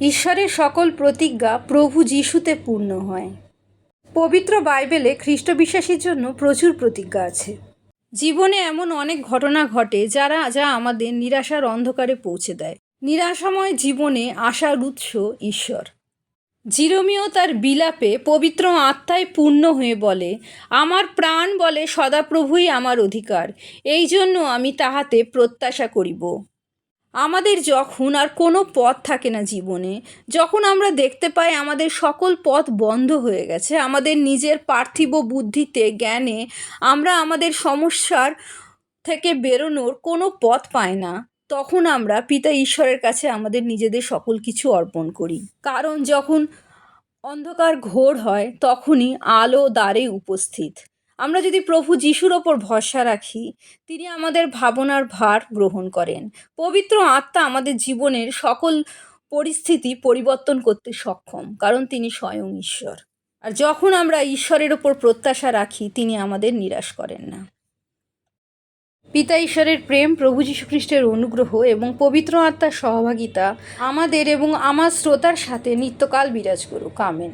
ঈশ্বরের সকল প্রতিজ্ঞা প্রভু যিশুতে পূর্ণ হয়। পবিত্র বাইবেলে খ্রিস্ট বিশ্বাসীর জন্য প্রচুর প্রতিজ্ঞা আছে। জীবনে এমন অনেক ঘটনা ঘটে যা আমাদের নিরাশার অন্ধকারে পৌঁছে দেয়। নিরাশাময় জীবনে আশার উৎস ঈশ্বর। জিরোমিও তার বিলাপে পবিত্র আত্মায় পূর্ণ হয়ে বলে, আমার প্রাণ বলে সদাপ্রভুই আমার অধিকার, এই জন্য আমি তাহাতে প্রত্যাশা করিব। আমাদের যখন আর কোনো পথ থাকে না জীবনে, যখন আমরা দেখতে পাই আমাদের সকল পথ বন্ধ হয়ে গেছে, আমাদের নিজের পার্থিব বুদ্ধিতে জ্ঞানে আমরা আমাদের সমস্যার থেকে বেরোনোর কোনো পথ পাই না, তখন আমরা পিতা ঈশ্বরের কাছে আমাদের নিজেদের সকল কিছু অর্পণ করি। কারণ যখন অন্ধকার ঘোর হয় তখনই আলো দ্বারে উপস্থিত। আমরা যদি প্রভু যিশুর ওপর ভরসা রাখি, তিনি আমাদের ভাবনার ভার গ্রহণ করেন। পবিত্র আত্মা আমাদের জীবনের সকল পরিস্থিতি পরিবর্তন করতে সক্ষম, কারণ তিনি স্বয়ং ঈশ্বর। আর যখন আমরা ঈশ্বরের ওপর প্রত্যাশা রাখি, তিনি আমাদের নিরাশ করেন না। পিতা ঈশ্বরের প্রেম, প্রভু যীশু খ্রিস্টের অনুগ্রহ এবং পবিত্র আত্মার সহভাগিতা আমাদের এবং আমার শ্রোতার সাথে নিত্যকাল বিরাজ করুক। আমেন।